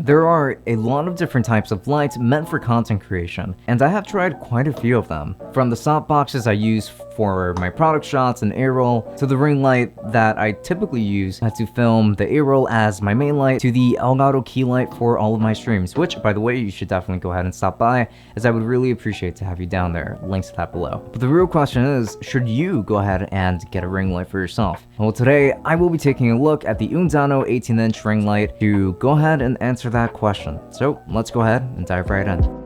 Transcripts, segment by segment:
There are a lot of different types of lights meant for content creation, and I have tried quite a few of them. From the softboxes I use for my product shots and A-roll, to the ring light that I typically use to film the A-roll as my main light, to the Elgato key light for all of my streams, which, by the way, you should definitely go ahead and stop by, as I would really appreciate to have you down there. Links to that below. But the real question is, should you go ahead and get a ring light for yourself? Well, today I will be taking a look at the Unzano 18-inch ring light to go ahead and answer that question. So let's go ahead and dive right in.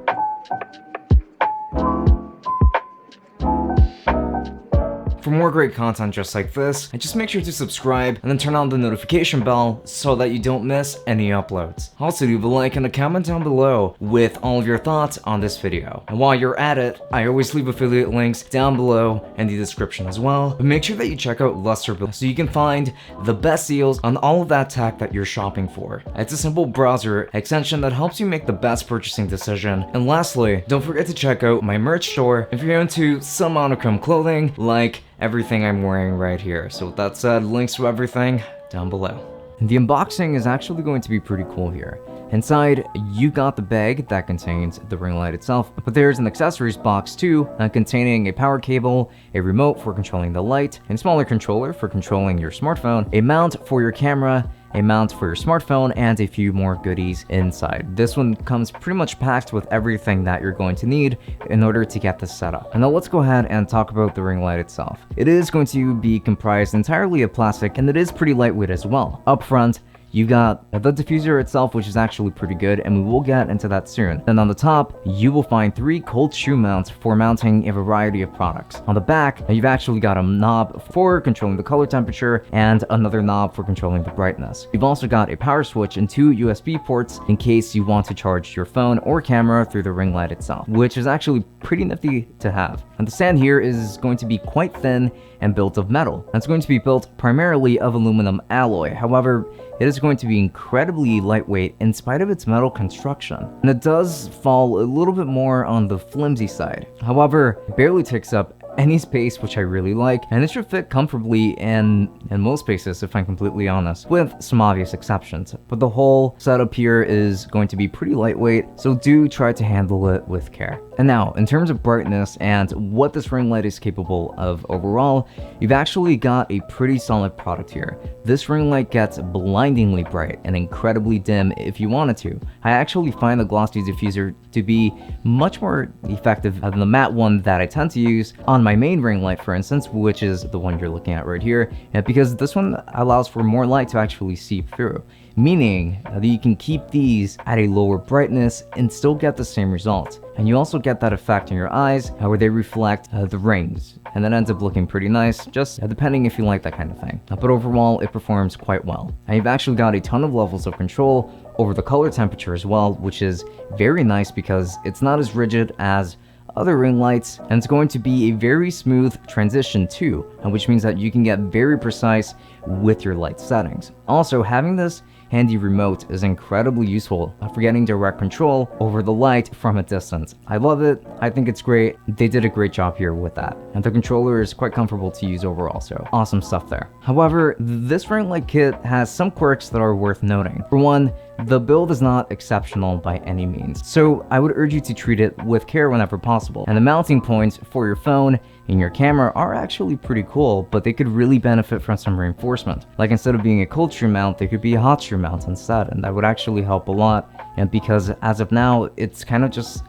For more great content just like this, just make sure to subscribe and then turn on the notification bell so that you don't miss any uploads. Also, leave a like and a comment down below with all of your thoughts on this video. And while you're at it, I always leave affiliate links down below in the description as well. But make sure that you check out Lukrembo so you can find the best deals on all of that tech that you're shopping for. It's a simple browser extension that helps you make the best purchasing decision. And lastly, don't forget to check out my merch store if you're into some monochrome clothing like everything I'm wearing right here. So with that said, links to everything down below. The unboxing is actually going to be pretty cool here. Inside, you got the bag that contains the ring light itself, but there's an accessories box too, containing a power cable, a remote for controlling the light, a smaller controller for controlling your smartphone, a mount for your camera, a mount for your smartphone, and a few more goodies inside. This one comes pretty much packed with everything that you're going to need in order to get this set up. And now let's go ahead and talk about the ring light itself. It is going to be comprised entirely of plastic, and it is pretty lightweight as well. Up front, you got the diffuser itself, which is actually pretty good, and we will get into that soon. Then on the top, you will find 3 cold shoe mounts for mounting a variety of products. On the back, you've actually got a knob for controlling the color temperature and another knob for controlling the brightness. You've also got a power switch and 2 USB ports in case you want to charge your phone or camera through the ring light itself, which is actually pretty nifty to have. And the stand here is going to be quite thin and built of metal. It's going to be built primarily of aluminum alloy. However, it is going to be incredibly lightweight in spite of its metal construction. And it does fall a little bit more on the flimsy side. However, it barely takes up any space, which I really like, and it should fit comfortably in most spaces, if I'm completely honest, with some obvious exceptions. But the whole setup here is going to be pretty lightweight, so do try to handle it with care. And now, in terms of brightness and what this ring light is capable of overall, you've actually got a pretty solid product here. This ring light gets blindingly bright and incredibly dim if you wanted to. I actually find the glossy diffuser to be much more effective than the matte one that I tend to use on my main ring light, for instance, which is the one you're looking at right here, because this one allows for more light to actually seep through, meaning that you can keep these at a lower brightness and still get the same result. And you also get that effect in your eyes where they reflect the rings, and that ends up looking pretty nice, just depending if you like that kind of thing. But overall, it performs quite well. And you've actually got a ton of levels of control over the color temperature as well, which is very nice because it's not as rigid as other ring lights, and it's going to be a very smooth transition too, which means that you can get very precise with your light settings. Also, having this handy remote is incredibly useful for getting direct control over the light from a distance. I love it. I think it's great. They did a great job here with that. And the controller is quite comfortable to use overall, so awesome stuff there. However, this ring light kit has some quirks that are worth noting. For one, the build is not exceptional by any means, so I would urge you to treat it with care whenever possible. And the mounting points for your phone and your camera are actually pretty cool, but they could really benefit from some reinforcement. Like, instead of being a cold shoe mount, they could be a hot shoe mount instead, and that would actually help a lot. And because as of now, it's kind of just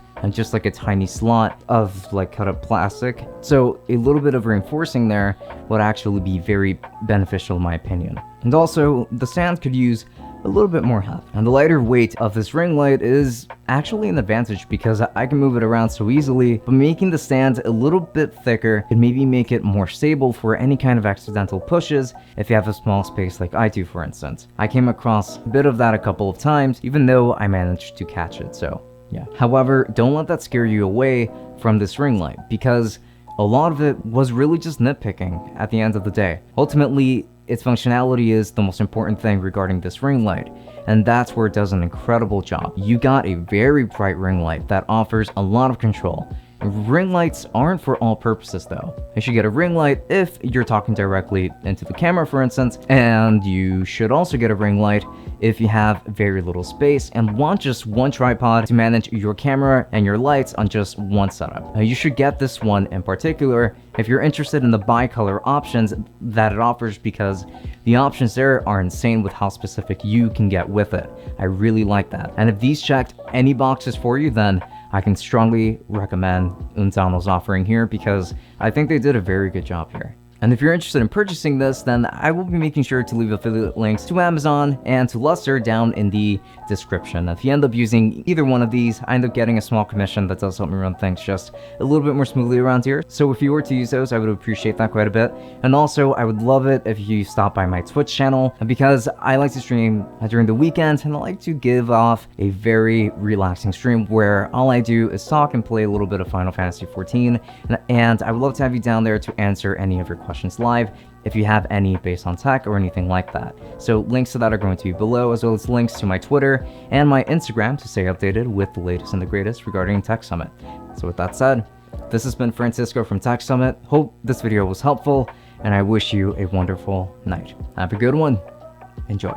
like a tiny slot of like cut up plastic, so a little bit of reinforcing there would actually be very beneficial in my opinion. And also, the stand could use a little bit more heft. And the lighter weight of this ring light is actually an advantage because I can move it around so easily, but making the stand a little bit thicker could maybe make it more stable for any kind of accidental pushes if you have a small space like I do, for instance. I came across a bit of that a couple of times, even though I managed to catch it, so yeah. However, don't let that scare you away from this ring light, because a lot of it was really just nitpicking at the end of the day. Ultimately, its functionality is the most important thing regarding this ring light, and that's where it does an incredible job. You got a very bright ring light that offers a lot of control, Ring lights aren't for all purposes though. You should get a ring light if you're talking directly into the camera, for instance, and you should also get a ring light if you have very little space and want just one tripod to manage your camera and your lights on just one setup. Now, you should get this one in particular if you're interested in the bicolor options that it offers, because the options there are insane with how specific you can get with it. I really like that. And if these checked any boxes for you, then I can strongly recommend Unzano's offering here, because I think they did a very good job here. And if you're interested in purchasing this, then I will be making sure to leave affiliate links to Amazon and to Luster down in the description. If you end up using either one of these, I end up getting a small commission that does help me run things just a little bit more smoothly around here. So if you were to use those, I would appreciate that quite a bit. And also, I would love it if you stop by my Twitch channel, because I like to stream during the weekends, and I like to give off a very relaxing stream where all I do is talk and play a little bit of Final Fantasy XIV. And I would love to have you down there to answer any of your questions live if you have any based on tech or anything like that. So links to that are going to be below, as well as links to my Twitter and my Instagram to stay updated with the latest and the greatest regarding Tech Summit. So with that said, this has been Francisco from Tech Summit. Hope this video was helpful, and I wish you a wonderful night. Have a good one. Enjoy.